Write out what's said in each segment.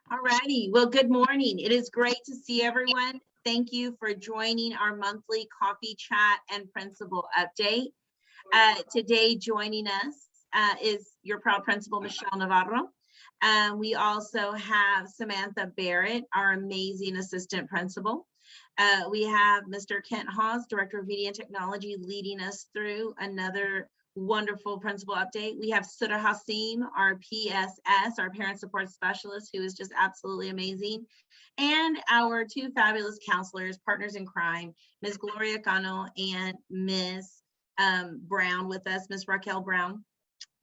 All righty. Well, good morning. It is great to see everyone. Thank you for joining our monthly coffee chat and principal update. Today joining us is your proud principal, Michelle Navarro. We also have Samantha Barrett, our amazing assistant principal. We have Mr. Kent Hawes, Director of Media and Technology, leading us through another wonderful principal update. We have Sudha Hasim, our PSS, our Parent Support Specialist, who is just absolutely amazing. And our two fabulous counselors, partners in crime, Ms. Gloria Cano and Ms. Brown with us, Ms. Raquel Brown.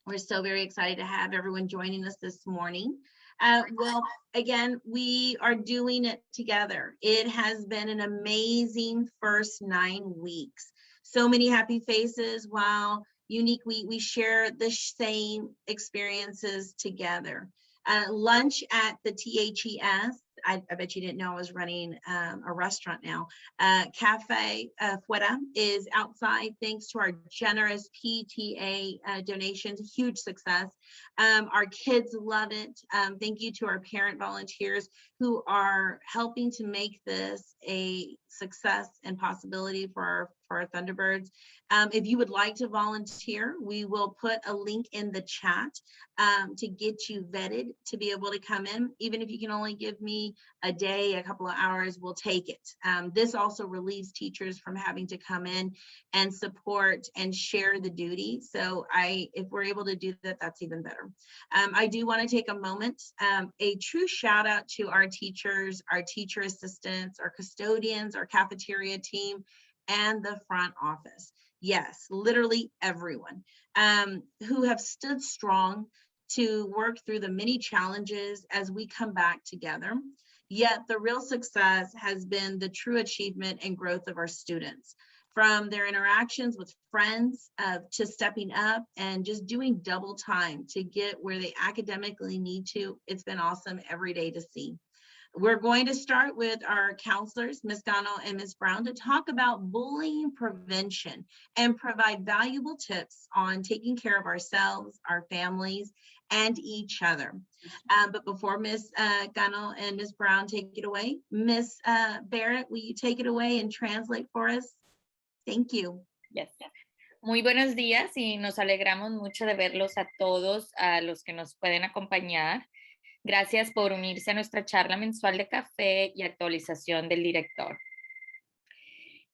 We're so very excited to have everyone joining us this morning. Well, again, we are doing it together. It has been an amazing first 9 weeks. So many happy faces. Wow. Unique, we share the same experiences together. Lunch at the THES. I bet you didn't know I was running a restaurant now. Cafe Fuera is outside thanks to our generous PTA donations, huge success. Our kids love it. Thank you to our parent volunteers who are helping to make this a success and possibility for our Thunderbirds. If you would like to volunteer, we will put a link in the chat to get you vetted to be able to come in. Even if you can only give me a day, a couple of hours, we'll take it. This also relieves teachers from having to come in and support and share the duty. So if we're able to do that, that's even better. I do want to take a moment, a true shout out to our teachers, our teacher assistants, our custodians, our cafeteria team, and the front office. Yes, literally everyone who have stood strong to work through the many challenges as we come back together. Yet the real success has been the true achievement and growth of our students, from their interactions with friends to stepping up and just doing double time to get where they academically need to. It's been awesome every day to see. We're going to start with our counselors, Ms. Gano and Ms. Brown, to talk about bullying prevention and provide valuable tips on taking care of ourselves, our families, and each other. But before Ms. Gano and Ms. Brown take it away, Ms. Barrett, will you take it away and translate for us? Thank you. Yes. Muy buenos días y nos alegramos mucho de verlos a todos, a los que nos pueden acompañar. Gracias por unirse a nuestra charla mensual de café y actualización del director.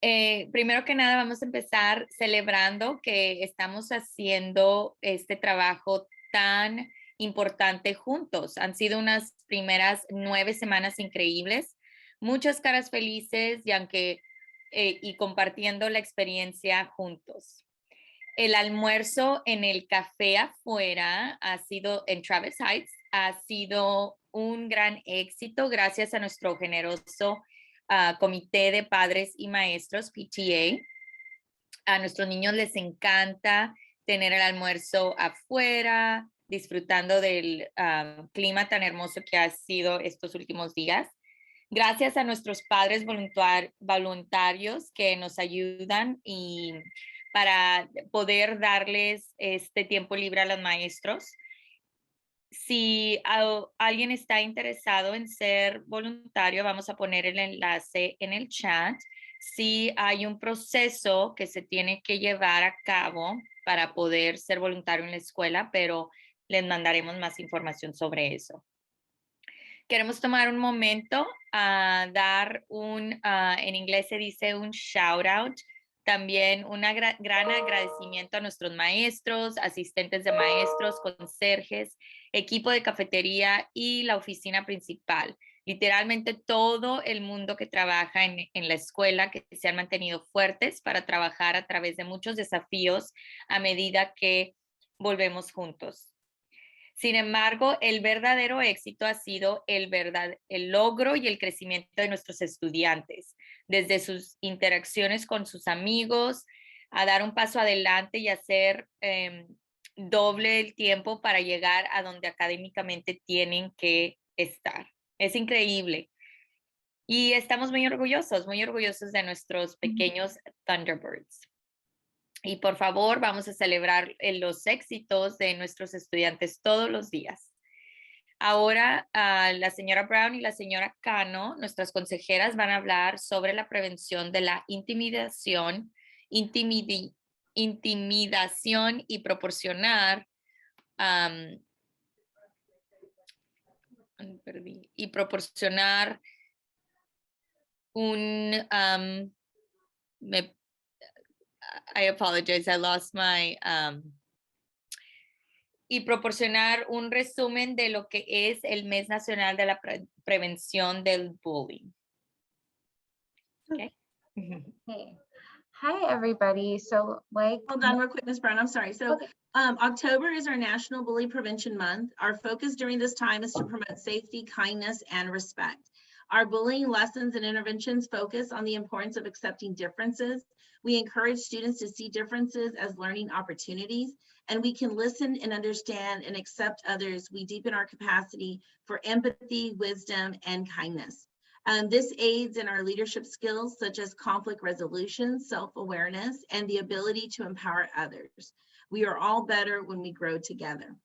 Primero que nada, vamos a empezar celebrando que estamos haciendo este trabajo tan importante juntos. Han sido unas primeras 9 semanas increíbles, muchas caras felices y compartiendo la experiencia juntos. El almuerzo en el café afuera en Travis Heights ha sido un gran éxito gracias a nuestro generoso comité de padres y maestros, PTA. A nuestros niños les encanta tener el almuerzo afuera, disfrutando del clima tan hermoso que ha sido estos últimos días. Gracias a nuestros padres voluntarios que nos ayudan y para poder darles este tiempo libre a los maestros. Si alguien está interesado en ser voluntario, vamos a poner el enlace en el chat. Sí hay un proceso que se tiene que llevar a cabo para poder ser voluntario en la escuela, pero les mandaremos más información sobre eso. Queremos tomar un momento a dar en inglés se dice un shout out, también un gran agradecimiento a nuestros maestros, asistentes de maestros, conserjes, equipo de cafetería y la oficina principal. Literalmente todo el mundo que trabaja en la escuela, que se han mantenido fuertes para trabajar a través de muchos desafíos a medida que volvemos juntos. Sin embargo, el verdadero éxito ha sido el logro y el crecimiento de nuestros estudiantes, desde sus interacciones con sus amigos, a dar un paso adelante y hacer doble el tiempo para llegar a donde académicamente tienen que estar. Es increíble. Y estamos muy orgullosos de nuestros pequeños Thunderbirds. Y por favor, vamos a celebrar los éxitos de nuestros estudiantes todos los días. Ahora la señora Brown y la señora Cano, nuestras consejeras, van a hablar sobre la prevención de la intimidación y proporcionar un I apologize, I lost my y proporcionar un resumen de lo que es el Mes Nacional de la Prevención del Bullying. Okay. Hey. Hi, everybody. So, like, Hold on real quick, Ms. Brown, I'm sorry. So Okay. October is our National Bully Prevention Month. Our focus during this time is to promote safety, kindness, and respect. Our bullying lessons and interventions focus on the importance of accepting differences. We encourage students to see differences as learning opportunities, and we can listen and understand and accept others. We deepen our capacity for empathy, wisdom, and kindness. This aids in our leadership skills, such as conflict resolution, self-awareness, and the ability to empower others. We are all better when we grow together.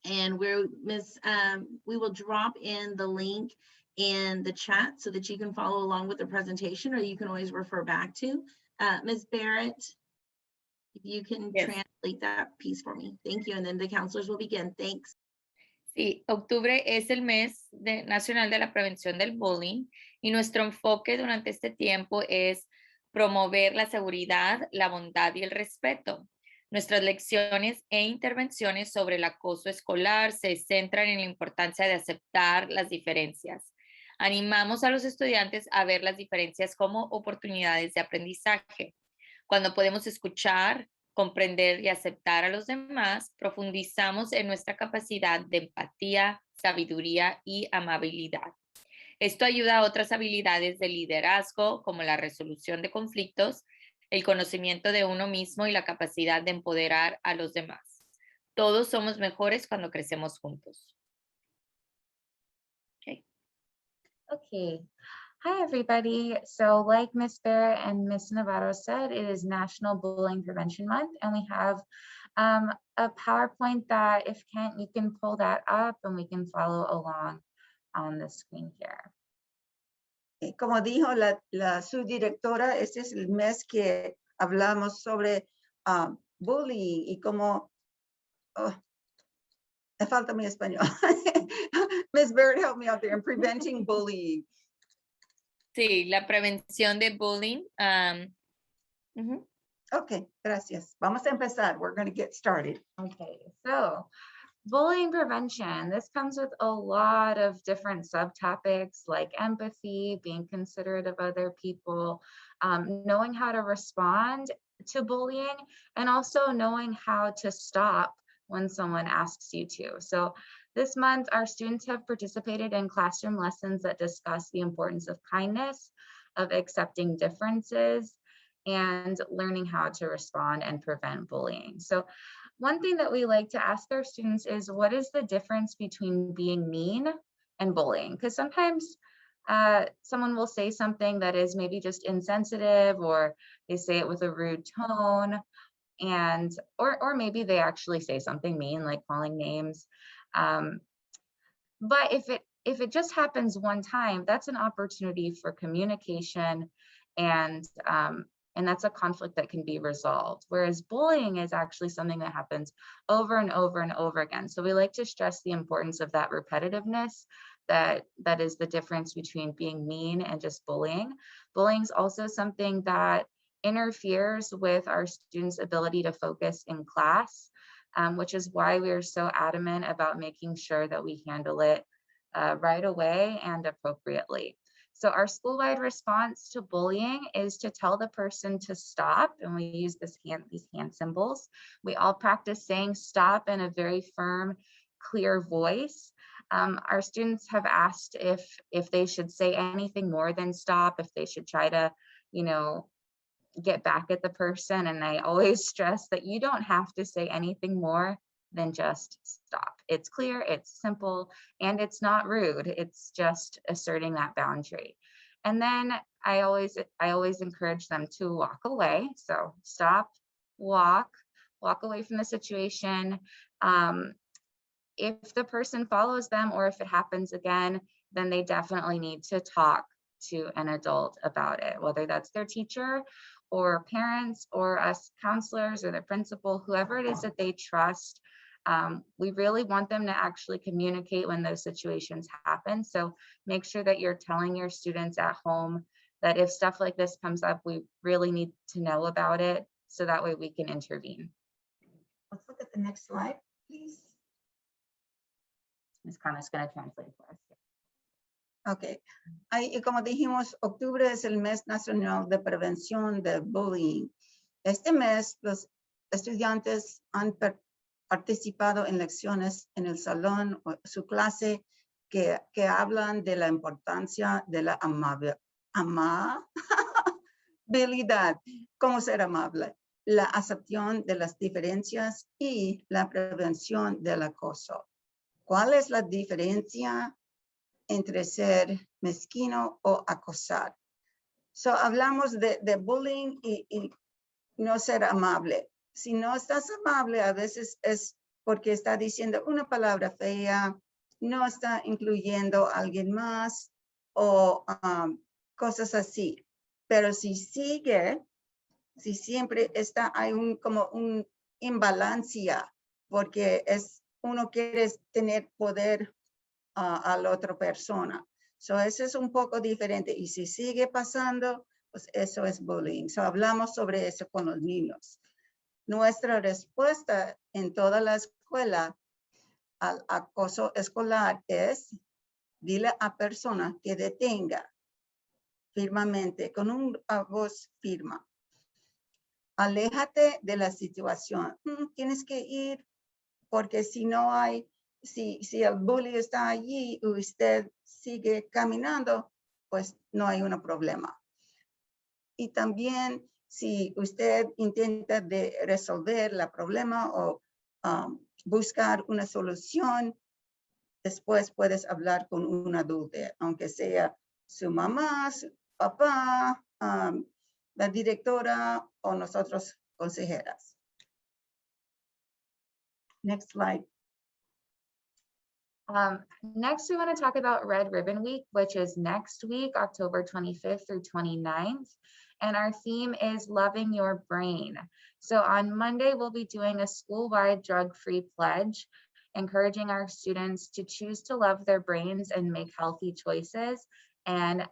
And we will drop in the link in the chat so that you can follow along with the presentation, or you can always refer back to. Ms. Barrett, if you can translate that piece for me. Thank you. And then the counselors will begin. Thanks. Sí, octubre es el mes nacional de la prevención del bullying y nuestro enfoque durante este tiempo es promover la seguridad, la bondad y el respeto. Nuestras lecciones e intervenciones sobre el acoso escolar se centran en la importancia de aceptar las diferencias. Animamos a los estudiantes a ver las diferencias como oportunidades de aprendizaje. Cuando podemos escuchar, comprender y aceptar a los demás, profundizamos en nuestra capacidad de empatía, sabiduría y amabilidad. Esto ayuda a otras habilidades de liderazgo, como la resolución de conflictos, el conocimiento de uno mismo y la capacidad de empoderar a los demás. Todos somos mejores cuando crecemos juntos. Okay. Hi, everybody. So like Ms. Barrett and Ms. Navarro said, it is National Bullying Prevention Month, and we have a PowerPoint that if Kent, you can pull that up and we can follow along on the screen here. Como dijo la subdirectora, este es el mes que hablamos sobre bullying y cómo, me falta mi español. Ms. Bird, help me out there in preventing bullying. Sí, la prevención de bullying. Okay, gracias. Vamos a empezar. We're going to get started. Okay, so bullying prevention, this comes with a lot of different subtopics like empathy, being considerate of other people, knowing how to respond to bullying, and also knowing how to stop when someone asks you to. So this month, our students have participated in classroom lessons that discuss the importance of kindness, of accepting differences, and learning how to respond and prevent bullying. So one thing that we like to ask our students is, what is the difference between being mean and bullying? Because sometimes someone will say something that is maybe just insensitive, or they say it with a rude tone, and or maybe they actually say something mean, like calling names. But if it just happens one time, that's an opportunity for communication, and that's a conflict that can be resolved. Whereas bullying is actually something that happens over and over and over again. So we like to stress the importance of that repetitiveness, that is the difference between being mean and just bullying. Bullying is also something that interferes with our students' ability to focus in class, which is why we are so adamant about making sure that we handle it right away and appropriately. So our school-wide response to bullying is to tell the person to stop, and we use these hand symbols. We all practice saying stop in a very firm, clear voice. Our students have asked if they should say anything more than stop, if they should try to, get back at the person. And I always stress that you don't have to say anything more than just stop. It's clear, it's simple, and it's not rude. It's just asserting that boundary. And then I always encourage them to walk away. So stop, walk away from the situation. if the person follows them or if it happens again, then they definitely need to talk to an adult about it, whether that's their teacher or parents or us counselors or the principal, whoever it is that they trust. We really want them to actually communicate when those situations happen. So make sure that you're telling your students at home that if stuff like this comes up, we really need to know about it so that way we can intervene. Let's look at the next slide, please. Ms. Carmen's going to translate for us. Ok. Y como dijimos, octubre es el mes nacional de prevención de bullying. Este mes, los estudiantes han participado en lecciones en el salón o su clase que hablan de la importancia de la amabilidad, cómo ser amable, la aceptación de las diferencias y la prevención del acoso. ¿Cuál es la diferencia entre ser mezquino o acosar? So, hablamos de bullying y no ser amable. Si no estás amable, a veces es porque está diciendo una palabra fea, no está incluyendo a alguien más o cosas así. Pero si sigue, si siempre hay como un imbalancia, porque uno quiere tener poder a la otra persona. So, eso es un poco diferente. Y si sigue pasando, pues eso es bullying. So, hablamos sobre eso con los niños. Nuestra respuesta en toda la escuela al acoso escolar es, dile a persona que detenga firmemente, con una voz firme. Aléjate de la situación. Tienes que ir, porque si no hay, si el bully está allí y usted sigue caminando, pues no hay un problema. Y también si usted intenta de resolver el problema o buscar una solución, después puedes hablar con un adulto, aunque sea su mamá, su papá, la directora o nosotros consejeras. Next slide. Next, we want to talk about Red Ribbon Week, which is next week, October 25th through 29th. And our theme is loving your brain. So on Monday, we'll be doing a school-wide drug-free pledge, encouraging our students to choose to love their brains and make healthy choices and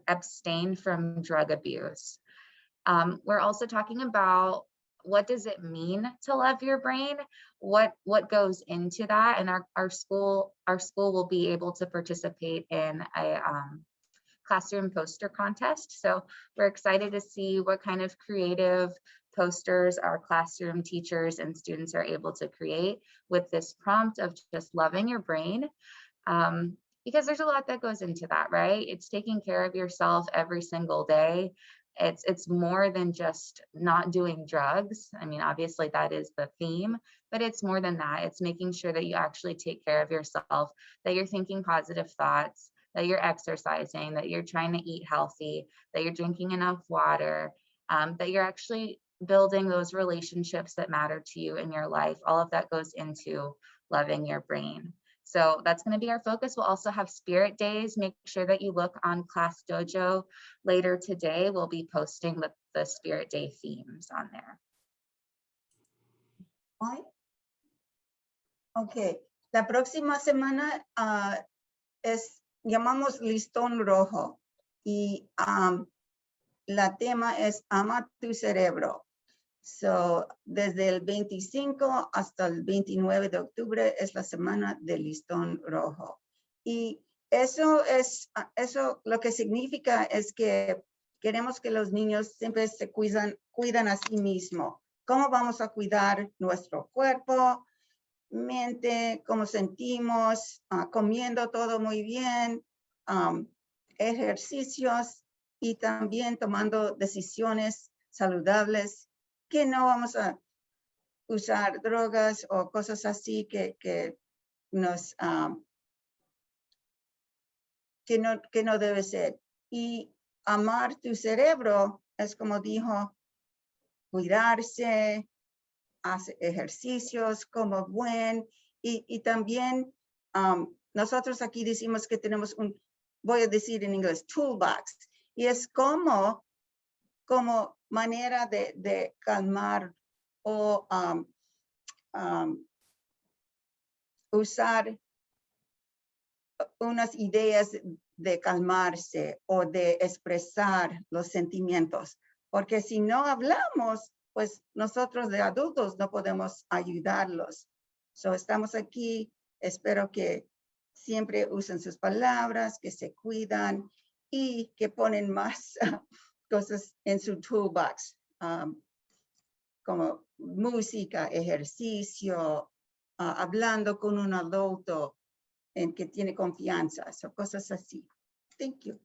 abstain from drug abuse. We're also talking about what does it mean to love your brain? What goes into that? And our school will be able to participate in a classroom poster contest. So we're excited to see what kind of creative posters our classroom teachers and students are able to create with this prompt of just loving your brain. Because there's a lot that goes into that, right? It's taking care of yourself every single day. It's more than just not doing drugs. I mean, obviously that is the theme, but it's more than that. It's making sure that you actually take care of yourself, that you're thinking positive thoughts, that you're exercising, that you're trying to eat healthy, that you're drinking enough water, that you're actually building those relationships that matter to you in your life. All of that goes into loving your brain. So that's going to be our focus. We'll also have spirit days. Make sure that you look on Class Dojo later today. We'll be posting the spirit day themes on there. Ok, la próxima semana llamamos listón rojo y la tema es ama tu cerebro. So, desde el 25 hasta el 29 de octubre es la semana del listón rojo. Y eso lo que significa es que queremos que los niños siempre se cuidan a sí mismos. ¿Cómo vamos a cuidar nuestro cuerpo, mente, cómo sentimos, comiendo todo muy bien, ejercicios y también tomando decisiones saludables, que no vamos a usar drogas o cosas así que no debe ser. Y amar tu cerebro es, como dijo, cuidarse, hacer ejercicios, como buen Y también nosotros aquí decimos que tenemos voy a decir en inglés, toolbox. Y es como manera de calmar o usar unas ideas de calmarse o de expresar los sentimientos. Porque si no hablamos, pues nosotros de adultos no podemos ayudarlos. So, estamos aquí, espero que siempre usen sus palabras, que se cuidan y que ponen más cosas en su toolbox, como música, ejercicio, hablando con un adulto en que tiene confianza, o cosas así. Thank you.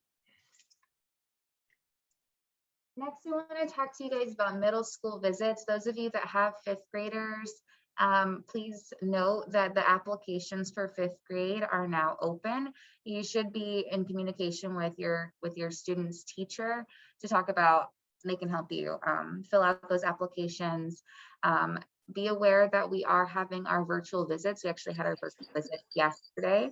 Next, we want to talk to you guys about middle school visits. Those of you that have fifth graders, please note that the applications for fifth grade are now open. You should be in communication with your student's teacher to talk about, they can help you fill out those applications. Be aware that we are having our virtual visits. We actually had our virtual visit yesterday.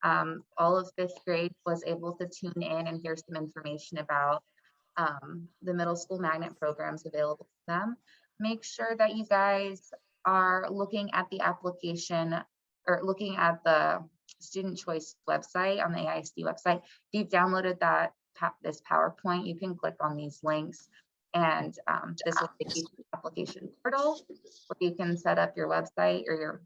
All of fifth grade was able to tune in and hear some information about the middle school magnet programs available to them. Make sure that you guys are looking at the application or looking at the student choice website on the AISD website. If you've downloaded this PowerPoint, you can click on these links and this will take you to the application portal where you can set up your website or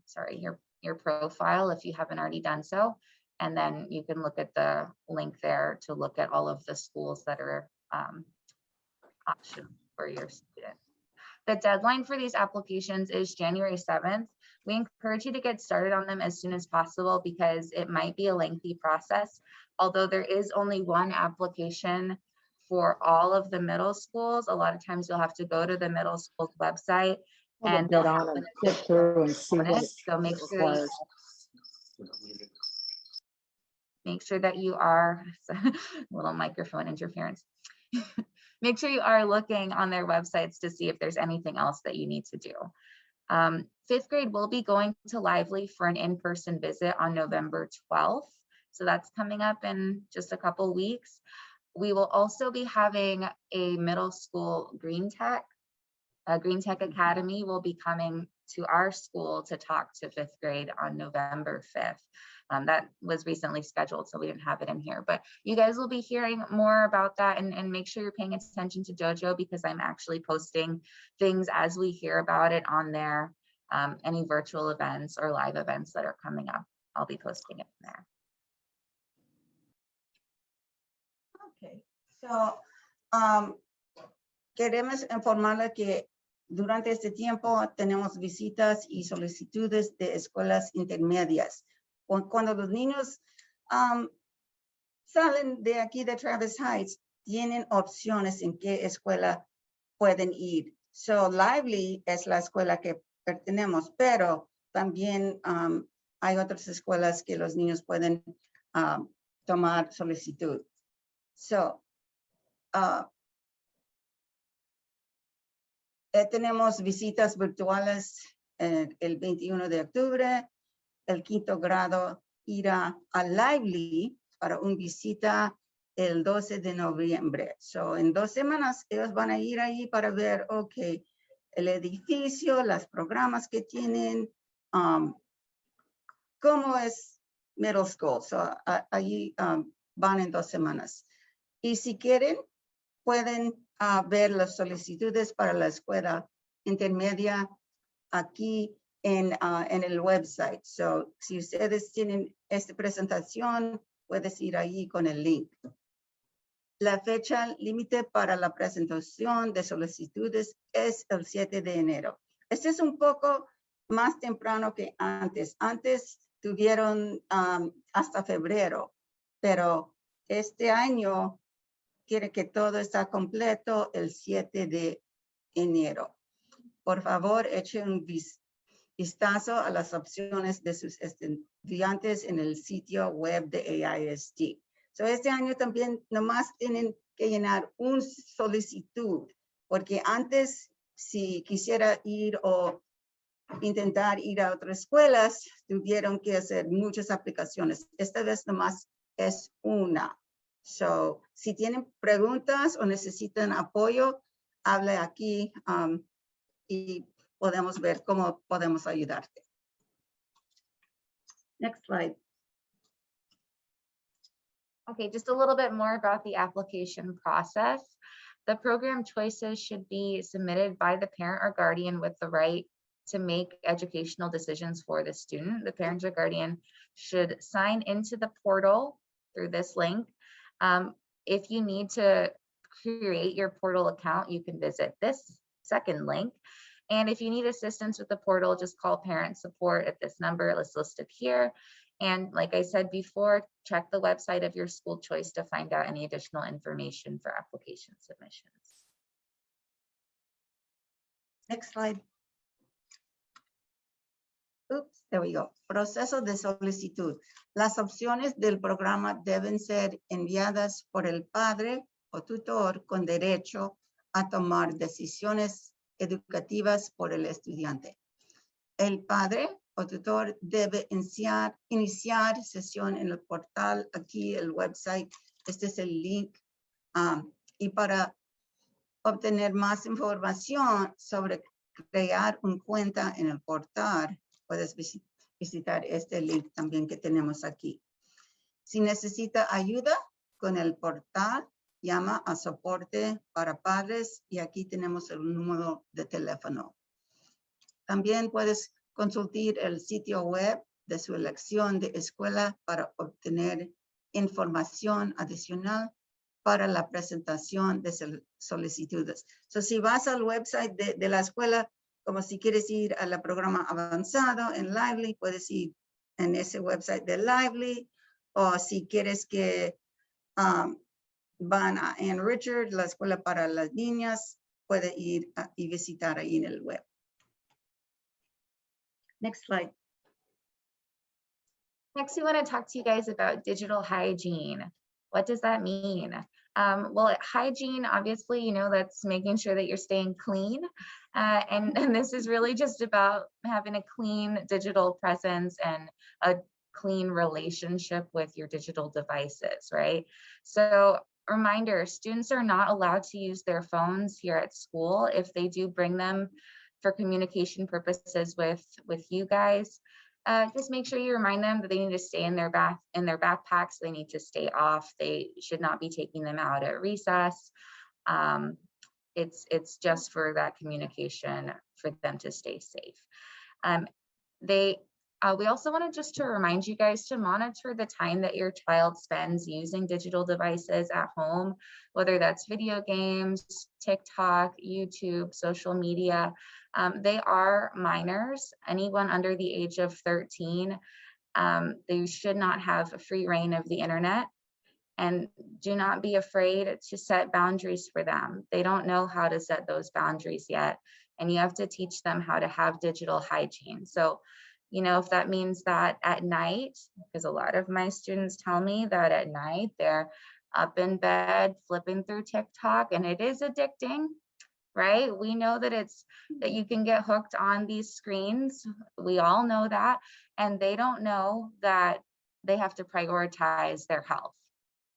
your profile if you haven't already done so. And then you can look at the link there to look at all of the schools that are option for your student. The deadline for these applications is January 7th. We encourage you to get started on them as soon as possible because it might be a lengthy process. Although there is only one application for all of the middle schools, a lot of times you'll have to go to the middle school's website and they'll have an so make sure that you are little microphone interference. Make sure you are looking on their websites to see if there's anything else that you need to do. Fifth grade will be going to Lively for an in-person visit on November 12th. So that's coming up in just a couple weeks. We will also be having a middle school Green Tech Academy will be coming to our school to talk to fifth grade on November 5th. That was recently scheduled, so we didn't have it in here, but you guys will be hearing more about that and make sure you're paying attention to Dojo because I'm actually posting things as we hear about it on there. Any virtual events or live events that are coming up, I'll be posting it there. Okay, so queremos informarle que durante este tiempo tenemos visitas y solicitudes de escuelas intermedias. Cuando los niños salen de aquí de Travis Heights, tienen opciones en qué escuela pueden ir. So Lively es la escuela que pertenecemos, pero también hay otras escuelas que los niños pueden tomar solicitud. So, tenemos visitas virtuales el 21 de octubre. El quinto grado irá a Lively para una visita el 12 de noviembre. So, en 2 semanas ellos van a ir ahí para ver, okay, el edificio, los programas que tienen, cómo es middle school. So, allí van en 2 semanas. Y si quieren, pueden ver las solicitudes para la escuela intermedia aquí en el website. So, si ustedes tienen esta presentación, puedes ir ahí con el link. La fecha límite para la presentación de solicitudes es el 7 de enero. Este es un poco más temprano que antes. Antes tuvieron hasta febrero, pero este año quiere que todo está completo el 7 de enero. Por favor, echen un vistazo a las opciones de sus estudiantes en el sitio web de AISD. So, este año también nomás tienen que llenar una solicitud, porque antes si quisiera ir o intentar ir a otras escuelas, tuvieron que hacer muchas aplicaciones. Esta vez nomás es una. So, si tienen preguntas o necesitan apoyo, hable aquí y podemos ver cómo podemos ayudarte. Next slide. Okay, just a little bit more about the application process. The program choices should be submitted by the parent or guardian with the right to make educational decisions for the student. The parent or guardian should sign into the portal through this link. If you need to create your portal account, you can visit this second link. And if you need assistance with the portal, just call parent support at this number. It's listed here. And like I said before, check the website of your school choice to find out any additional information for application submissions. Next slide. Oops, there we go. Proceso de solicitud. Las opciones del programa deben ser enviadas por el padre o tutor con derecho a tomar decisiones educativas por el estudiante. El padre o tutor debe iniciar sesión en el portal, aquí el website, este es el link. Y para obtener más información sobre crear una cuenta en el portal, puedes visitar este link también que tenemos aquí. Si necesita ayuda con el portal, llama a soporte para padres y aquí tenemos el número de teléfono. También puedes consultar el sitio web de su elección de escuela para obtener información adicional para la presentación de solicitudes. So, si vas al website de la escuela, como si quieres ir al programa avanzado en Lively, puedes ir en ese website de Lively, o si quieres que van a Ann Richard, la escuela para las niñas, puede ir y visitar ahí en el web. Next slide. Next, we want to talk to you guys about digital hygiene. What does that mean? Well, hygiene, obviously, you know, that's making sure that you're staying clean. And this is really just about having a clean digital presence and a clean relationship with your digital devices, right? So reminder, students are not allowed to use their phones here at school. If they do bring them for communication purposes with you guys, just make sure you remind them that they need to stay in their backpacks. They need to stay off. They should not be taking them out at recess. It's just for that communication for them to stay safe. We also wanted just to remind you guys to monitor the time that your child spends using digital devices at home, whether that's video games, TikTok, YouTube, social media. They are minors. Anyone under the age of 13, they should not have a free reign of the internet. And do not be afraid to set boundaries for them. They don't know how to set those boundaries yet. And you have to teach them how to have digital hygiene. So, you know, if that means that at night, because a lot of my students tell me that at night they're up in bed flipping through TikTok, and it is addicting, right? We know that that you can get hooked on these screens. We all know that, and they don't know that they have to prioritize their health,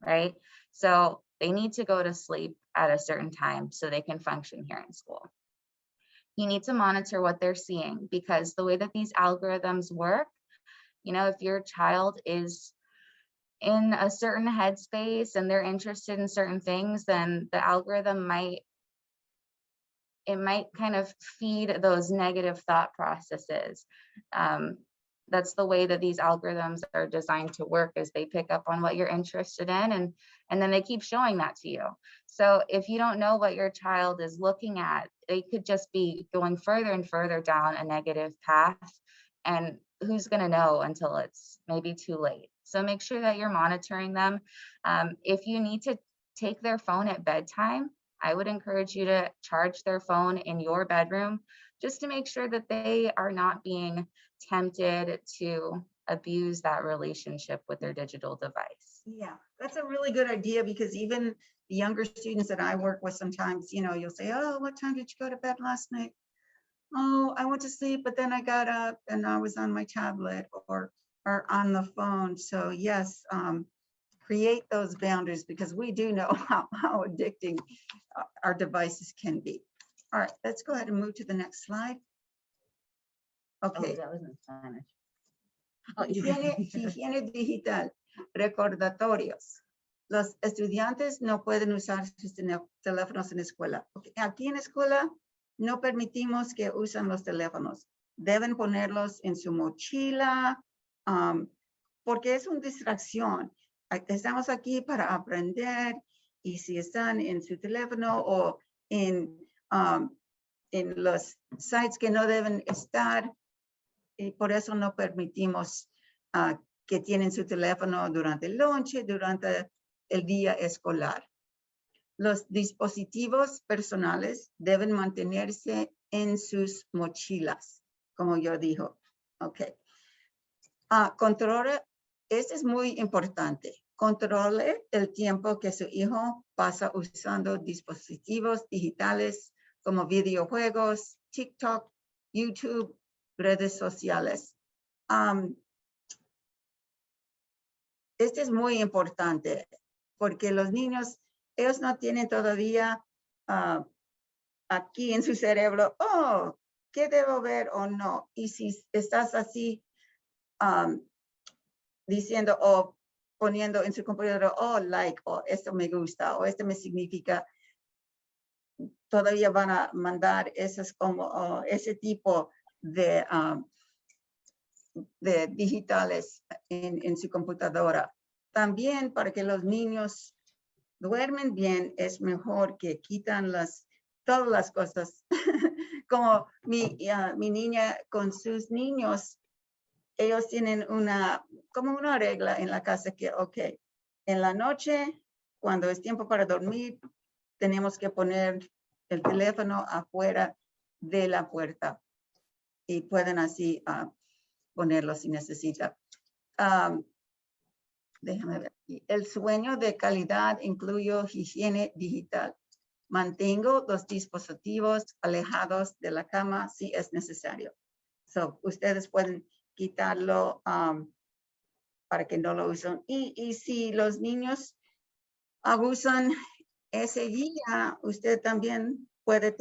right? So they need to go to sleep at a certain time so they can function here in school. You need to monitor what they're seeing, because the way that these algorithms work, you know, if your child is in a certain headspace and they're interested in certain things, then the algorithm might kind of feed those negative thought processes. That's the way that these algorithms are designed to work, is they pick up on what you're interested in and then they keep showing that to you. So if you don't know what your child is looking at, they could just be going further and further down a negative path, and who's going to know until it's maybe too late. So make sure that you're monitoring them. If you need to take their phone at bedtime, I would encourage you to charge their phone in your bedroom, just to make sure that they are not being tempted to abuse that relationship with their digital device. Yeah, that's a really good idea, because even the younger students that I work with, sometimes, you know, you'll say, oh, what time did you go to bed last night? oh, I went to sleep, but then I got up and I was on my tablet or on the phone. So yes, create those boundaries because we do know how addicting our devices can be. All right, let's go ahead and move to the next slide. Okay. That was in Spanish. Higiene digital, recordatorios. Los estudiantes no pueden usar sus teléfonos en la escuela. Okay. Aquí en la escuela no permitimos que usen los teléfonos. Deben ponerlos en su mochila porque es una distracción. Estamos aquí para aprender y si están en su teléfono o en los sites que no deben estar, y por eso no permitimos que tienen su teléfono durante el lunch, durante el día escolar. Los dispositivos personales deben mantenerse en sus mochilas, como yo dijo. Ok. Controle, este es muy importante. Controle el tiempo que su hijo pasa usando dispositivos digitales como videojuegos, TikTok, YouTube, redes sociales. Este es muy importante porque los niños, ellos no tienen todavía aquí en su cerebro, oh, ¿qué debo ver o no? Y si estás así diciendo o poniendo en su computadora, oh, like, o esto me gusta, o esto me significa, todavía van a mandar esas como ese tipo de digitales en su computadora. También para que los niños duermen bien, es mejor que quitan todas las cosas. Como mi niña con sus niños, ellos tienen como una regla en la casa que, ok, en la noche, cuando es tiempo para dormir, tenemos que poner el teléfono afuera de la puerta y pueden así ponerlo si necesita. Déjame ver aquí. El sueño de calidad incluye higiene digital. Mantengo los dispositivos alejados de la cama si es necesario. So, ustedes pueden quitarlo para que no lo usen. Y si los niños abusan ese día, usted también puede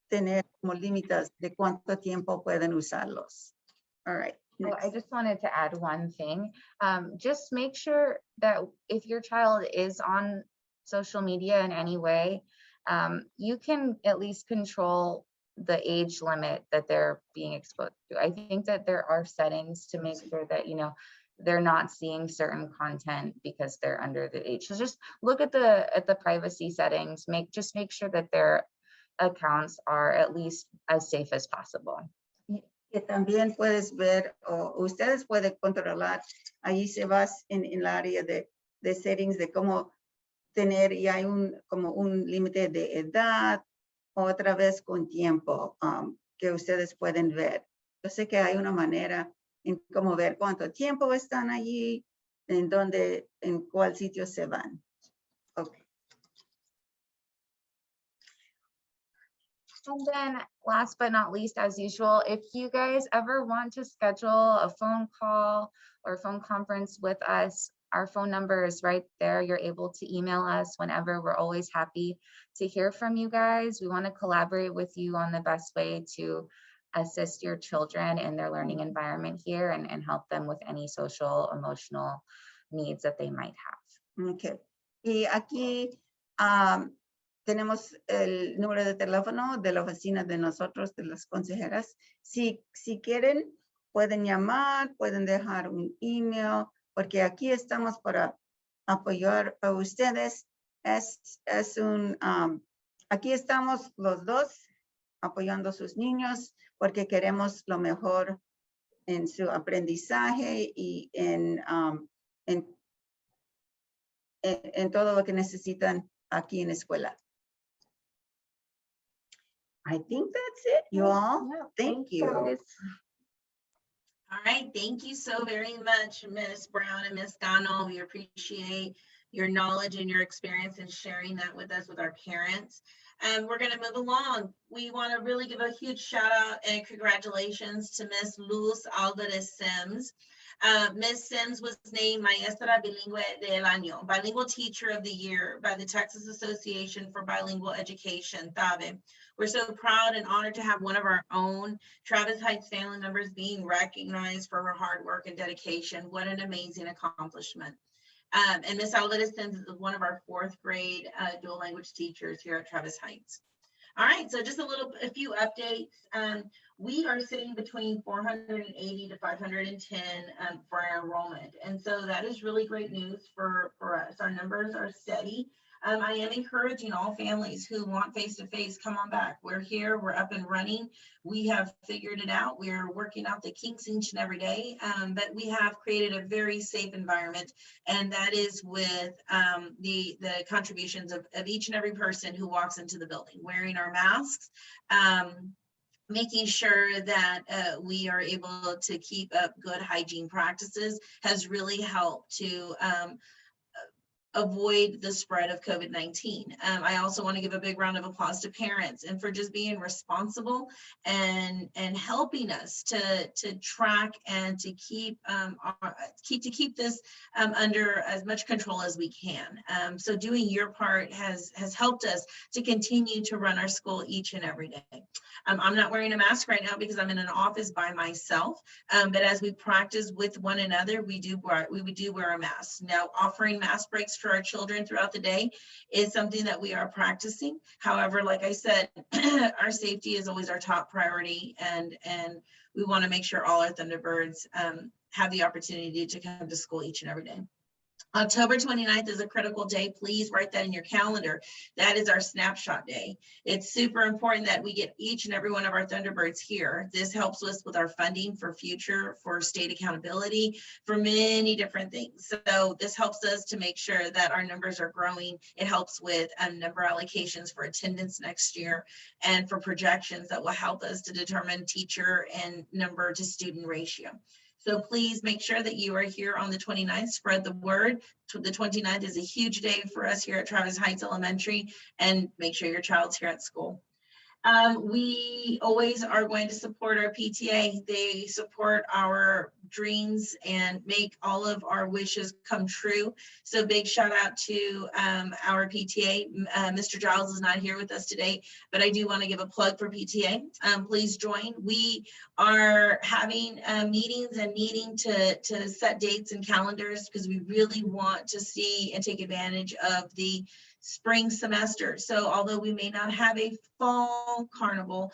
tener como límites de cuánto tiempo pueden usarlos. All right. Oh, I just wanted to add one thing. Just make sure that if your child is on social media in any way, you can at least control the age limit that they're being exposed to. I think that there are settings to make sure that, you know, they're not seeing certain content because they're under the age. So just look at the privacy settings, just make sure that their accounts are at least as safe as possible. Que también puedes ver, o ustedes pueden controlar, ahí se vas en el área de settings de cómo tener, y hay como un límite de edad, otra vez con tiempo que ustedes pueden ver. Yo sé que hay una manera en cómo ver cuánto tiempo están allí, en cuál sitio se van. Okay. And then last but not least, as usual, if you guys ever want to schedule a phone call or phone conference with us, our phone number is right there. You're able to email us whenever. We're always happy to hear from you guys. We want to collaborate with you on the best way to assist your children in their learning environment here and help them with any social, emotional needs that they might have. Okay. Y aquí tenemos el número de teléfono de la oficina de nosotros, de las consejeras. Si quieren, pueden llamar, pueden dejar un email, porque aquí estamos para apoyar a ustedes. Aquí estamos los dos apoyando a sus niños, porque queremos lo mejor en su aprendizaje y en todo lo que necesitan aquí en la escuela. I think that's it, you all. Yeah, Thank you. guys. All right, thank you so very much, Ms. Brown and Ms. Gano. We appreciate your knowledge and your experience and sharing that with us, with our parents. And we're going to move along. We want to really give a huge shout out and congratulations to Miss Luz Alvarez Sims. Ms. Sims was named Maestra Bilingüe del Año, Bilingual Teacher of the Year by the Texas Association for Bilingual Education, TABE. We're so proud and honored to have one of our own Travis Heights family members being recognized for her hard work and dedication. What an amazing accomplishment. And Ms. Alvarez Sims is one of our 4th grade dual language teachers here at Travis Heights. All right, so just a few updates. We are sitting between 480 to 510 for our enrollment. And so that is really great news for us. Our numbers are steady. I am encouraging all families who want face-to-face, come on back. We're here, we're up and running. We have figured it out. We're working out the kinks each and every day, but we have created a very safe environment, and that is with the contributions of each and every person who walks into the building, wearing our masks, making sure that we are able to keep up good hygiene practices has really helped to avoid the spread of COVID-19. I also want to give a big round of applause to parents and for just being responsible and helping us to track and to keep this under as much control as we can. So doing your part has helped us to continue to run our school each and every day. I'm not wearing a mask right now because I'm in an office by myself, but as we practice with one another, we do wear a mask. Now, offering mask breaks for our children throughout the day is something that we are practicing. However, like I said, our safety is always our top priority, and we want to make sure all our Thunderbirds have the opportunity to come to school each and every day. October 29th is a critical day. Please write that in your calendar. That is our snapshot day. It's super important that we get each and every one of our Thunderbirds here. This helps us with our funding for state accountability, for many different things. So this helps us to make sure that our numbers are growing. It helps with number allocations for attendance next year and for projections that will help us to determine teacher and number to student ratio. So please make sure that you are here on the 29th, spread the word. The 29th is a huge day for us here at Travis Heights Elementary, and make sure your child's here at school. We always are going to support our PTA. They support our dreams and make all of our wishes come true. So big shout out to our PTA. Mr. Giles is not here with us today, but I do want to give a plug for PTA. Please join. We are having meetings and needing to set dates and calendars because we really want to see and take advantage of the spring semester. So although we may not have a fall carnival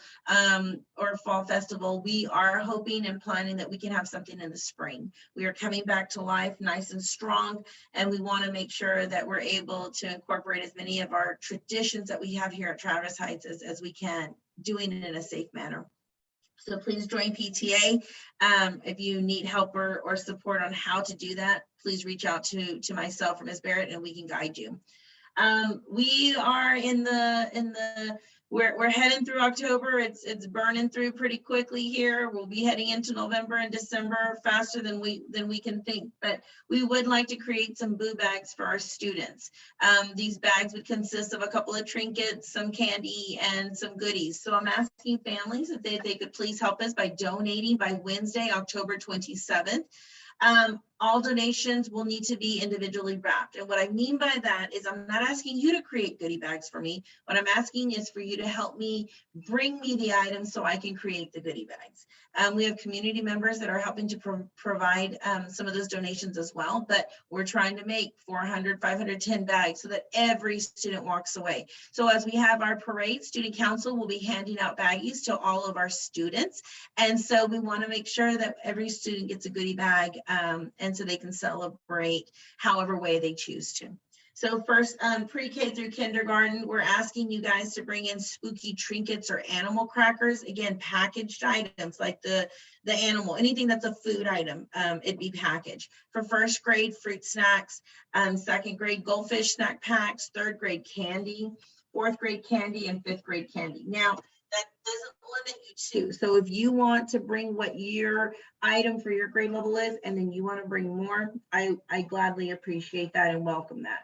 or fall festival, we are hoping and planning that we can have something in the spring. We are coming back to life nice and strong, and we want to make sure that we're able to incorporate as many of our traditions that we have here at Travis Heights as we can, doing it in a safe manner. So please join PTA. If you need help or support on how to do that, please reach out to myself or Ms. Barrett, and we can guide you. We are we're heading through October. It's burning through pretty quickly here. We'll be heading into November and December faster than we can think, but we would like to create some boo bags for our students. These bags would consist of a couple of trinkets, some candy, and some goodies. So I'm asking families if they could please help us by donating by Wednesday, October 27th. All donations will need to be individually wrapped. And what I mean by that is I'm not asking you to create goodie bags for me. What I'm asking is for you to help me bring me the items so I can create the goodie bags. We have community members that are helping to provide some of those donations as well, but we're trying to make 400, 510 bags so that every student walks away. So as we have our parade, student council will be handing out baggies to all of our students. And so we want to make sure that every student gets a goodie bag and so they can celebrate however way they choose to. So first, pre-K through kindergarten, we're asking you guys to bring in spooky trinkets or animal crackers. Again, packaged items like the animal, anything that's a food item, it'd be packaged. For first grade, fruit snacks, second grade, goldfish snack packs, third grade candy, fourth grade candy, and fifth grade candy. Now, that doesn't limit you to. So if you want to bring what your item for your grade level is, and then you want to bring more, I gladly appreciate that and welcome that.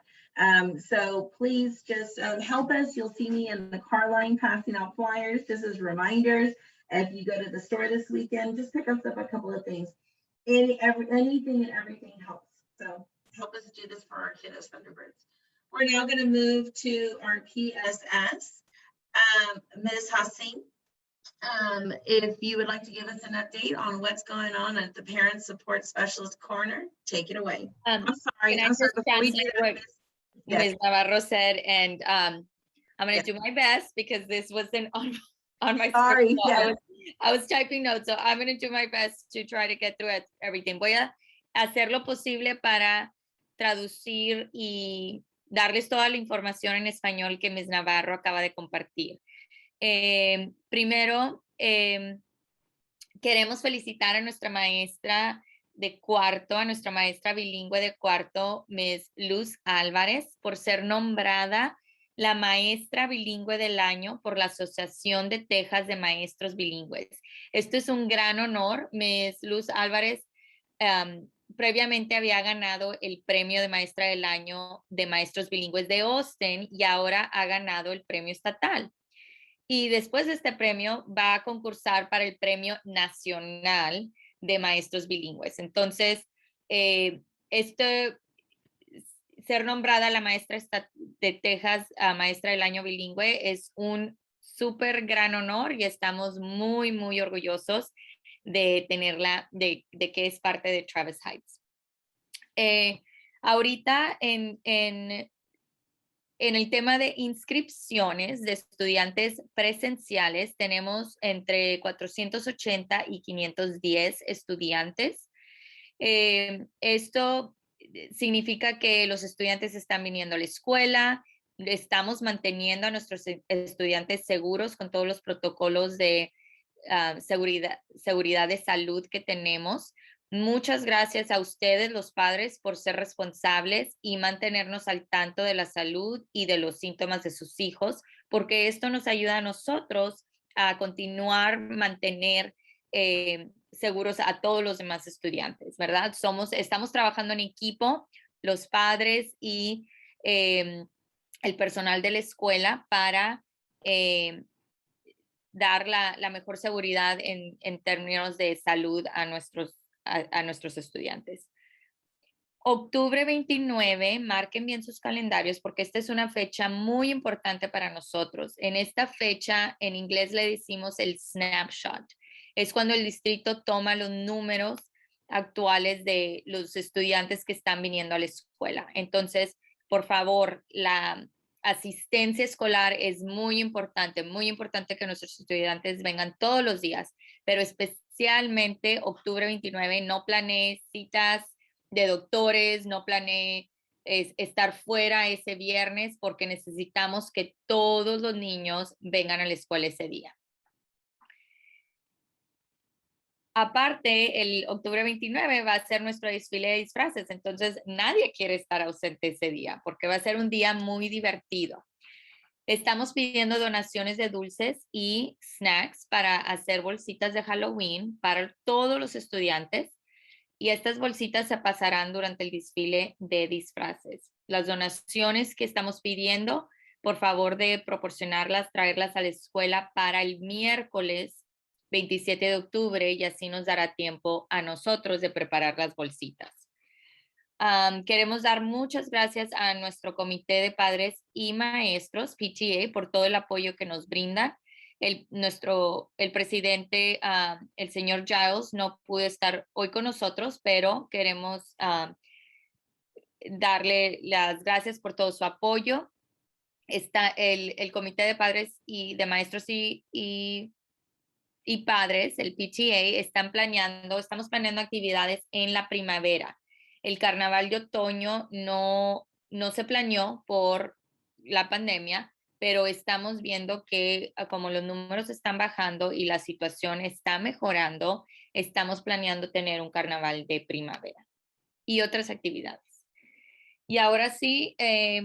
So please just help us. You'll see me in the car line passing out flyers, just as reminders. If you go to the store this weekend, just pick us up a couple of things. Anything and everything helps. So help us do this for our kiddos Thunderbirds. We're now going to move to our PSS. Ms. Hassim, if you would like to give us an update on what's going on at the Parent Support Specialist Corner, take it away. I'm sorry. Before we do that, Ms. Navarro said, and I'm going to do my best because this wasn't on my sorry, script. So I was typing notes, so I'm going to do my best to try to get through everything. Voy a hacer lo posible para traducir y darles toda la información en español que Ms. Navarro acaba de compartir. Primero, queremos felicitar a nuestra maestra de cuarto, a nuestra maestra bilingüe de cuarto, Ms. Luz Álvarez, por ser nombrada la maestra bilingüe del año por la Asociación de Texas de Maestros Bilingües. Esto es un gran honor. Ms. Luz Álvarez previamente había ganado el premio de maestra del año de maestros bilingües de Austin y ahora ha ganado el premio estatal. Y después de este premio va a concursar para el premio nacional de maestros bilingües. Entonces, ser nombrada la maestra de Texas maestra del año bilingüe es un súper gran honor y estamos muy, muy orgullosos de tenerla, de que es parte de Travis Heights. Ahorita en el tema de inscripciones de estudiantes presenciales, tenemos entre 480 y 510 estudiantes. Esto significa que los estudiantes están viniendo a la escuela, estamos manteniendo a nuestros estudiantes seguros con todos los protocolos de seguridad de salud que tenemos. Muchas gracias a ustedes, los padres, por ser responsables y mantenernos al tanto de la salud y de los síntomas de sus hijos, porque esto nos ayuda a nosotros a continuar, mantener seguros a todos los demás estudiantes, ¿verdad? Estamos trabajando en equipo, los padres y el personal de la escuela para dar la mejor seguridad en términos de salud a nuestros estudiantes. Octubre 29, marquen bien sus calendarios porque esta es una fecha muy importante para nosotros. En esta fecha, en inglés le decimos el snapshot. Es cuando el distrito toma los números actuales de los estudiantes que están viniendo a la escuela. Entonces, por favor, la asistencia escolar es muy importante que nuestros estudiantes vengan todos los días, pero especialmente octubre 29, no planee citas de doctores, no planee estar fuera ese viernes porque necesitamos que todos los niños vengan a la escuela ese día. Aparte, el octubre 29 va a ser nuestro desfile de disfraces, entonces nadie quiere estar ausente ese día porque va a ser un día muy divertido. Estamos pidiendo donaciones de dulces y snacks para hacer bolsitas de Halloween para todos los estudiantes y estas bolsitas se pasarán durante el desfile de disfraces. Las donaciones que estamos pidiendo, por favor de proporcionarlas, traerlas a la escuela para el miércoles 27 de octubre y así nos dará tiempo a nosotros de preparar las bolsitas. Queremos dar muchas gracias a nuestro comité de padres y maestros, PTA, por todo el apoyo que nos brinda. El presidente, el señor Giles, no pudo estar hoy con nosotros, pero queremos darle las gracias por todo su apoyo. Está el comité de padres y de maestros y padres, el PTA, estamos planeando actividades en la primavera. El carnaval de otoño no se planeó por la pandemia, pero estamos viendo que como los números están bajando y la situación está mejorando, estamos planeando tener un carnaval de primavera y otras actividades. Y ahora sí,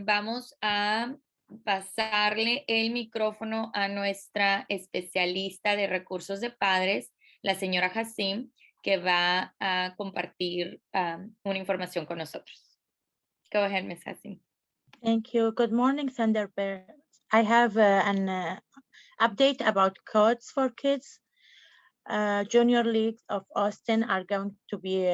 vamos a pasarle el micrófono a nuestra especialista de recursos de padres, la señora Hassim, que va a compartir una información con nosotros. Go ahead, Ms. Hassim. Thank you. Good morning, Thunderbirds. I have an update about codes for kids. Junior Leagues of Austin are going to be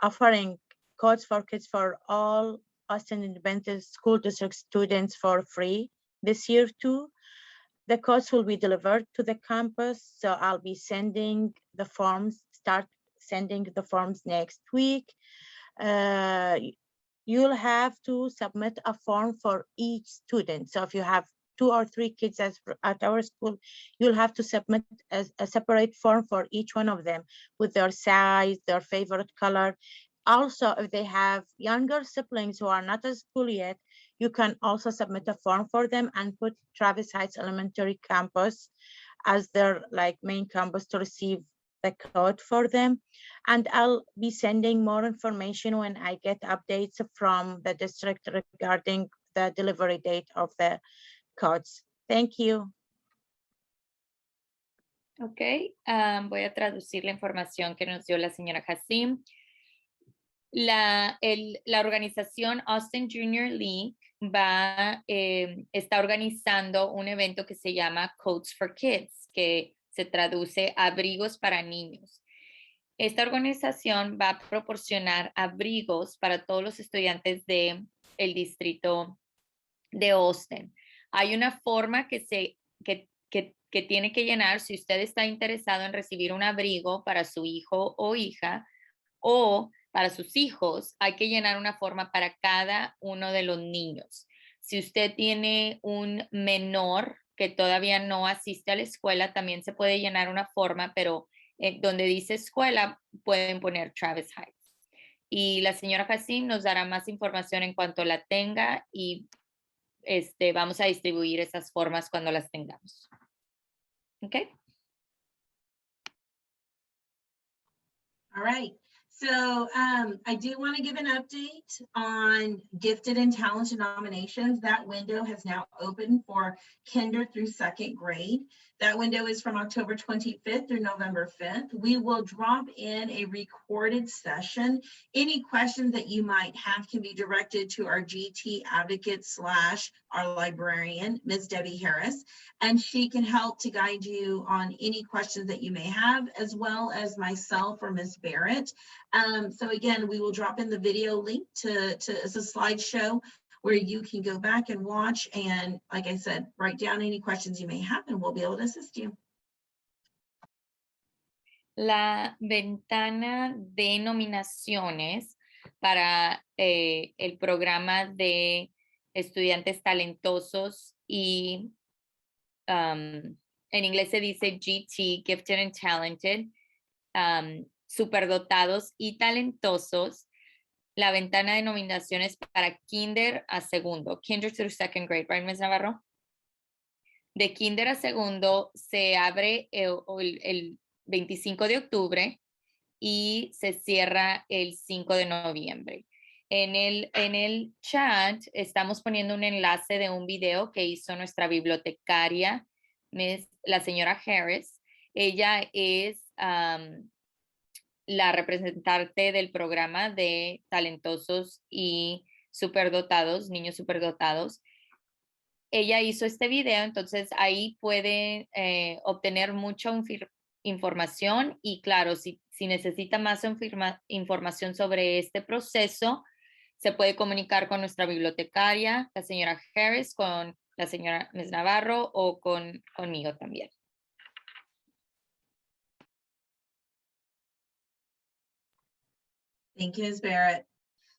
offering codes for kids for all Austin Independent School District students for free this year too. The codes will be delivered to the campus, so I'll be sending the forms, start sending the forms next week. You'll have to submit a form for each student. So if you have 2 or 3 kids at our school, you'll have to submit a separate form for each one of them with their size, their favorite color. Also, if they have younger siblings who are not at school yet, you can also submit a form for them and put Travis Heights Elementary Campus as their main campus to receive the code for them. And I'll be sending more information when I get updates from the district regarding the delivery date of the codes. Thank you. Ok, voy a traducir la información que nos dio la señora Hassim. La organización Austin Junior League está organizando un evento que se llama Codes for Kids, que se traduce abrigos para niños. Esta organización va a proporcionar abrigos para todos los estudiantes del distrito de Austin. Hay una forma que tiene que llenar si usted está interesado en recibir un abrigo para su hijo o hija, o para sus hijos, hay que llenar una forma para cada uno de los niños. Si usted tiene un menor que todavía no asiste a la escuela, también se puede llenar una forma, pero donde dice escuela, pueden poner Travis Heights. Y la señora Hassim nos dará más información en cuanto la tenga y vamos a distribuir esas formas cuando las tengamos. ¿Ok? All right. So I do want to give an update on gifted and talented nominations. That window has now opened for kinder through 2nd grade. That window is from October 25th through November 5th. We will drop in a recorded session. Any questions that you might have can be directed to our GT advocate / our librarian, Ms. Debbie Harris, and she can help to guide you on any questions that you may have, as well as myself or Ms. Barrett. So again, we will drop in the video link as a slideshow where you can go back and watch and, like I said, write down any questions you may have and we'll be able to assist you. La ventana de nominaciones para el programa de estudiantes talentosos y en inglés se dice GT, Gifted and Talented, superdotados y talentosos. La ventana de nominaciones para kinder a segundo, kinder through 2nd grade, right, Ms. Navarro? De kinder a segundo se abre el 25 de octubre y se cierra el 5 de noviembre. En el chat estamos poniendo un enlace de un video que hizo nuestra bibliotecaria, la señora Harris. Ella es la representante del programa de talentosos y superdotados, niños superdotados. Ella hizo este video, entonces ahí puede obtener mucha información y claro, si necesita más información sobre este proceso, se puede comunicar con nuestra bibliotecaria, la señora Harris, con la señora Ms. Navarro o conmigo también. Thank you, Ms. Barrett.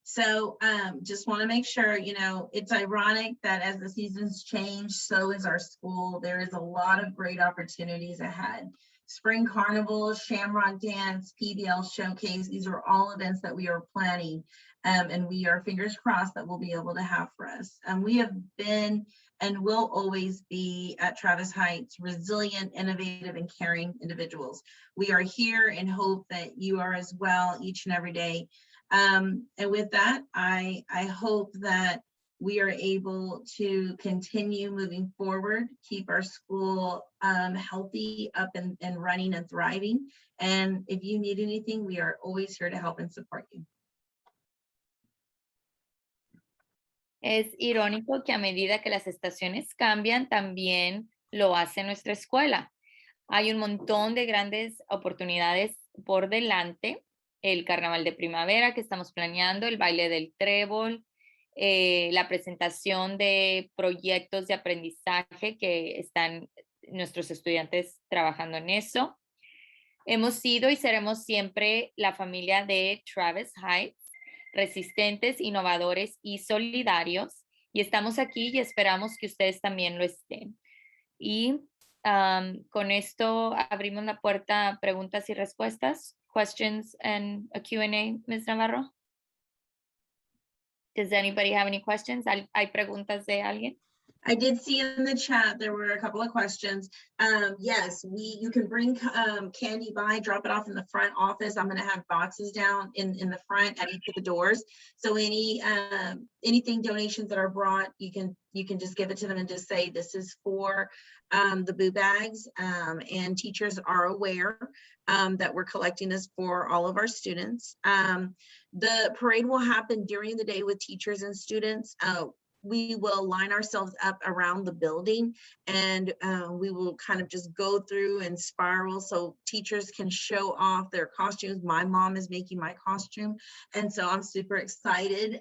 So just want to make sure, it's ironic that as the seasons change, so is our school. There is a lot of great opportunities ahead. Spring Carnival, Shamrock Dance, PBL Showcase, these are all events that we are planning and we are fingers crossed that we'll be able to have for us. We have been and will always be at Travis Heights resilient, innovative, and caring individuals. We are here and hope that you are as well each and every day. And with that, I hope that we are able to continue moving forward, keep our school healthy, up and running and thriving. And if you need anything, we are always here to help and support you. Es irónico que a medida que las estaciones cambian, también lo hace nuestra escuela. Hay un montón de grandes oportunidades por delante. El carnaval de primavera que estamos planeando, el baile del trébol, la presentación de proyectos de aprendizaje que están nuestros estudiantes trabajando en eso. Hemos sido y seremos siempre la familia de Travis Heights, resistentes, innovadores y solidarios. Y estamos aquí y esperamos que ustedes también lo estén. Y con esto abrimos la puerta a preguntas y respuestas. Questions and a Q&A, Ms. Navarro. Does anybody have any questions? ¿Hay preguntas de alguien? I did see in the chat, there were a couple of questions. Yes, you can bring candy by, drop it off in the front office. I'm gonna have boxes down in the front at each of the doors. So anything donations that are brought, you can just give it to them and just say, this is for the boo bags. And teachers are aware that we're collecting this for all of our students. The parade will happen during the day with teachers and students. We will line ourselves up around the building, and we will kind of just go through and spiral so teachers can show off their costumes. My mom is making my costume, and so I'm super excited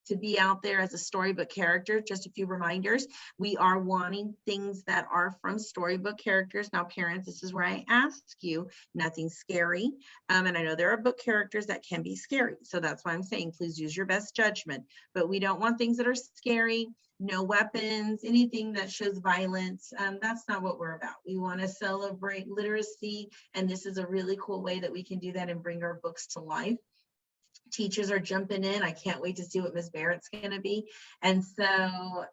to be out there as a storybook character. Just a few reminders. We are wanting things that are from storybook characters. Now, parents, this is where I ask you, nothing scary. And I know there are book characters that can be scary. So that's why I'm saying, please use your best judgment. But we don't want things that are scary, no weapons, anything that shows violence. That's not what we're about. We want to celebrate literacy. And this is a really cool way that we can do that and bring our books to life. Teachers are jumping in. I can't wait to see what Ms. Barrett's going to be. And so,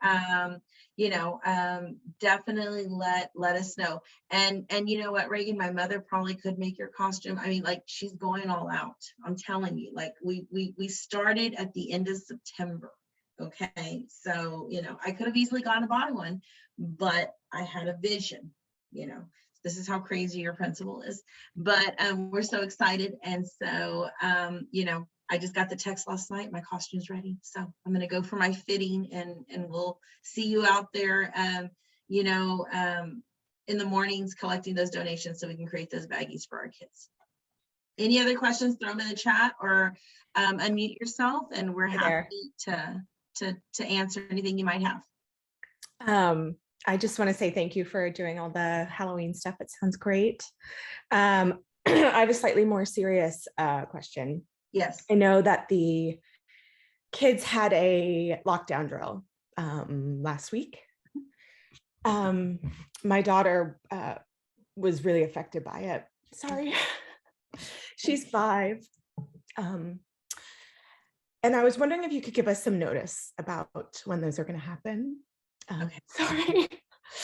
definitely let us know. And you know what, Reagan, my mother probably could make your costume. I mean, like, she's going all out. I'm telling you, like, we started at the end of September. Okay. So, I could have easily gone and bought one, but I had a vision, This is how crazy your principal is. But we're so excited. And so, I just got the text last night. My costume's ready. So I'm going to go for my fitting, and we'll see you out there, in the mornings collecting those donations so we can create those baggies for our kids. Any other questions? Throw them in the chat or unmute yourself, and we're happy to answer anything you might have. I just want to say thank you for doing all the Halloween stuff. It sounds great. I have a slightly more serious question. Yes. I know that the kids had a lockdown drill last week. My daughter was really affected by it. Sorry. She's 5. And I was wondering if you could give us some notice about when those are going to happen. Okay. Sorry.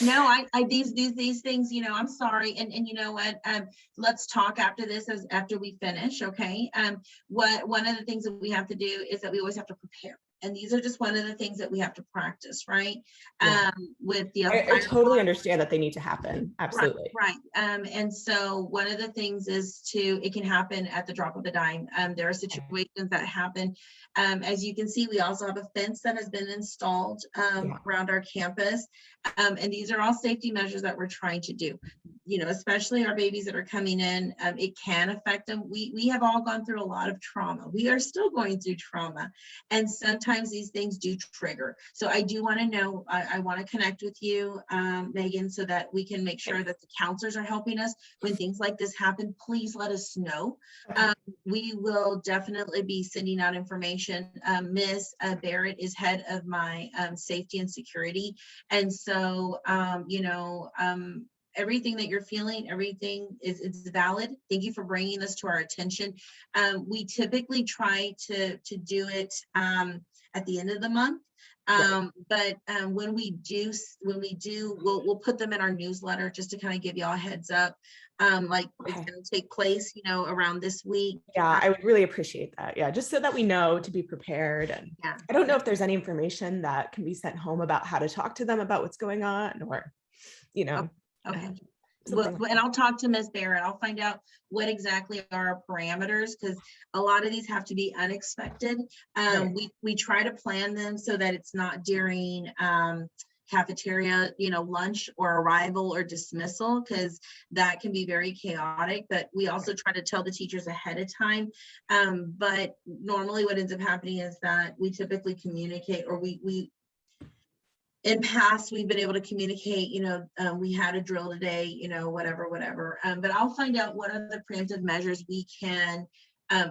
No, I these things, I'm sorry. And you know what, let's talk after this, after we finish. Okay. One of the things that we have to do is that we always have to prepare. And these are just one of the things that we have to practice, right? Yeah. With the I totally understand that they need to happen. Absolutely. Right. And so one of the things is it can happen at the drop of a dime. There are situations that happen. As you can see, we also have a fence that has been installed around our campus. And these are all safety measures that we're trying to do. Especially our babies that are coming in, it can affect them. We have all gone through a lot of trauma. We are still going through trauma. And sometimes these things do trigger. So I do want to know, I want to connect with you, Megan, so that we can make sure that the counselors are helping us when things like this happen. Please let us know. We will definitely be sending out information. Ms. Barrett is head of my safety and security. And so, everything that you're feeling, everything is valid. Thank you for bringing this to our attention. We typically try to do it at the end of the month. But when we do, we'll put them in our newsletter just to kind of give you all a heads up. It's going to take place, around this week. Yeah, I would really appreciate that. Yeah, just so that we know to be prepared. And I don't know if there's any information that can be sent home about how to talk to them about what's going on, or, Okay. And I'll talk to Ms. Barrett. I'll find out what exactly are our parameters, because a lot of these have to be unexpected. Right. We try to plan them so that it's not during cafeteria, lunch or arrival or dismissal, because that can be very chaotic. But we also try to tell the teachers ahead of time. But normally what ends up happening is that we typically communicate, or we in past, we've been able to communicate, we had a drill today, whatever. But I'll find out what are the preemptive measures we can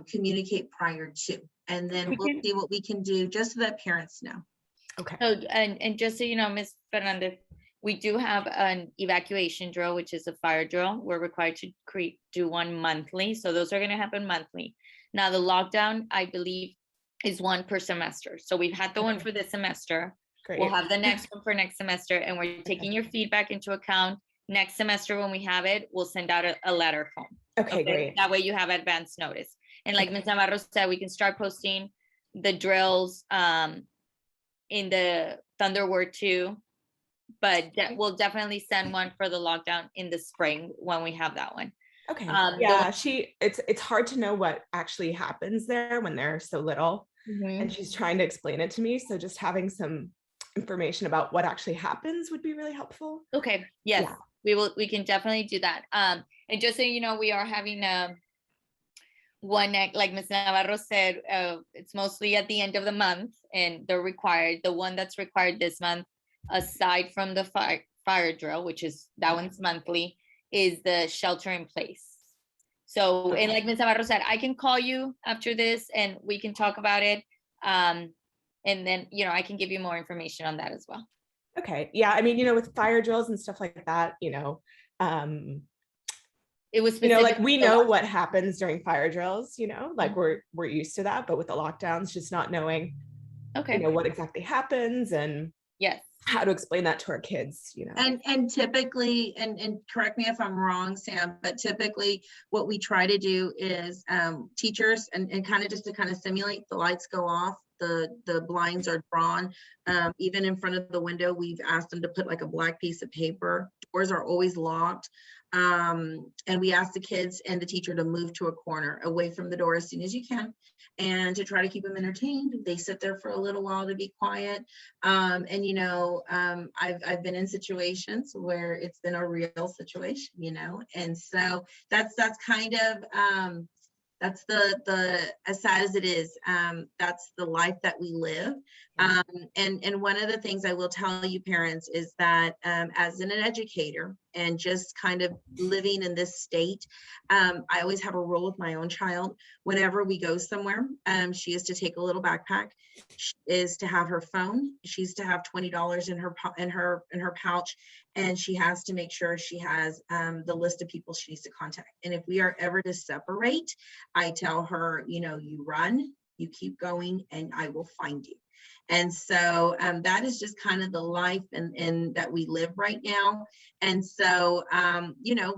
communicate prior to, and then we'll see what we can do just so that parents know. Okay. So, and just so you know, Ms. Fernandez, we do have an evacuation drill, which is a fire drill. We're required to do one monthly. So those are going to happen monthly. Now the lockdown, I believe, is one per semester. So we've had the one for this semester. Great. We'll have the next one for next semester, and we're taking your feedback into account. Next semester, when we have it, we'll send out a letter home. Okay, great. That way you have advance notice. And like Ms. Navarro said, we can start posting the drills in the Thunder Word 2, but we'll definitely send one for the lockdown in the spring when we have that one. Okay. Yeah, it's hard to know what actually happens there when they're so little, and she's trying to explain it to me. So just having some information about what actually happens would be really helpful. Okay. Yes, yeah. We can definitely do that. And just so you know, we are having one, like Ms. Navarro said, it's mostly at the end of the month, and they're required. The one that's required this month, aside from the fire drill, which is that one's monthly, is the shelter in place. So, and like Ms. Navarro said, I can call you after this and we can talk about it. And then, I can give you more information on that as well. Okay. Yeah. I mean, with fire drills and stuff like that, it was like we know what happens during fire drills, like we're used to that, but with the lockdowns, just not knowing, what exactly happens and how to explain that to our kids, And typically, and correct me if I'm wrong, Sam, but typically what we try to do is teachers and kind of just to kind of simulate, the lights go off, the blinds are drawn, even in front of the window, we've asked them to put like a black piece of paper. Doors are always locked. And we ask the kids and the teacher to move to a corner away from the door as soon as you can, and to try to keep them entertained. They sit there for a little while to be quiet. I've been in situations where it's been a real situation, and so that's kind of that's the as sad as it is, that's the life that we live. And one of the things I will tell you parents is that as an educator and just kind of living in this state, I always have a rule with my own child. Whenever we go somewhere, she is to take a little backpack, she is to have her phone, she's to have $20 in her pouch, and she has to make sure she has the list of people she needs to contact. And if we are ever to separate, I tell her, you run, you keep going, and I will find you. And so that is just kind of the life and that we live right now. And so,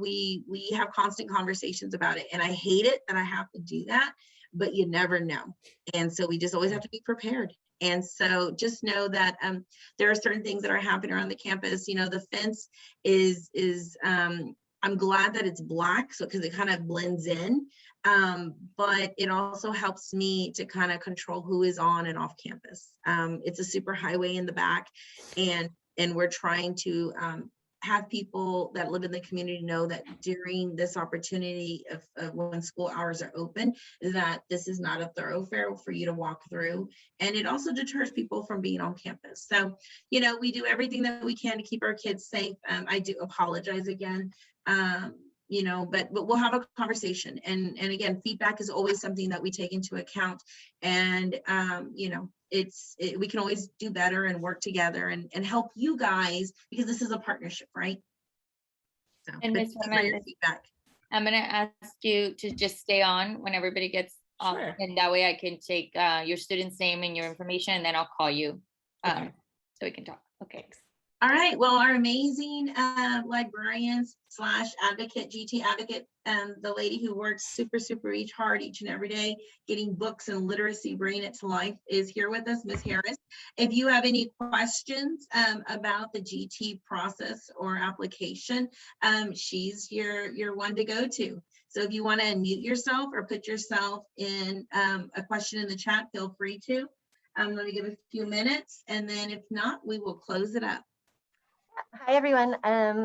we have constant conversations about it, and I hate it that I have to do that, but you never know. And so we just always have to be prepared. And so just know that there are certain things that are happening around the campus. The fence is I'm glad that it's black, so because it kind of blends in, but it also helps me to kind of control who is on and off campus. It's a super highway in the back, and we're trying to have people that live in the community know that during this opportunity of when school hours are open, that this is not a thoroughfare for you to walk through. And it also deters people from being on campus. So, we do everything that we can to keep our kids safe. I do apologize again, but we'll have a conversation. And again, feedback is always something that we take into account. And, we can always do better and work together and help you guys, because this is a partnership, right? So, and Ms. Fernandez, feedback. I'm going to ask you to just stay on when everybody gets off, and that way I can take your student's name and your information, and then I'll call you so we can talk. Okay. All right, well, our amazing librarians / advocate, GT advocate, the lady who works super hard each and every day, getting books and literacy, bringing it to life, is here with us, Ms. Harris. If you have any questions about the GT process or application, she's your one to go to. So if you want to unmute yourself or put yourself in a question in the chat, feel free to. Let me give a few minutes, and then if not, we will close it up. Hi, everyone.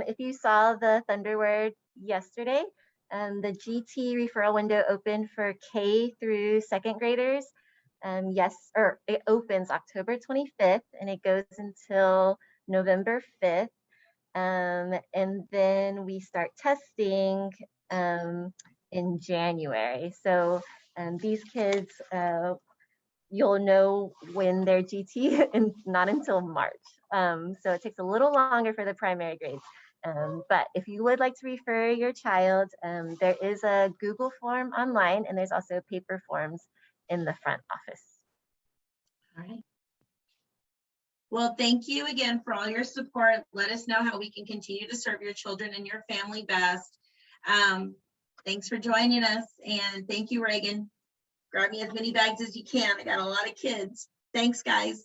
If you saw the Thunder Word yesterday, the GT referral window opened for K through 2nd graders. It opens October 25th and it goes until November 5th. And then we start testing in January. So these kids, you'll know when they're GT and not until March. So it takes a little longer for the primary grades. But if you would like to refer your child, there is a Google form online, and there's also paper forms in the front office. All right. Well, thank you again for all your support. Let us know how we can continue to serve your children and your family best. Thanks for joining us, and thank you, Reagan. Grab me as many bags as you can. I got a lot of kids. Thanks, guys.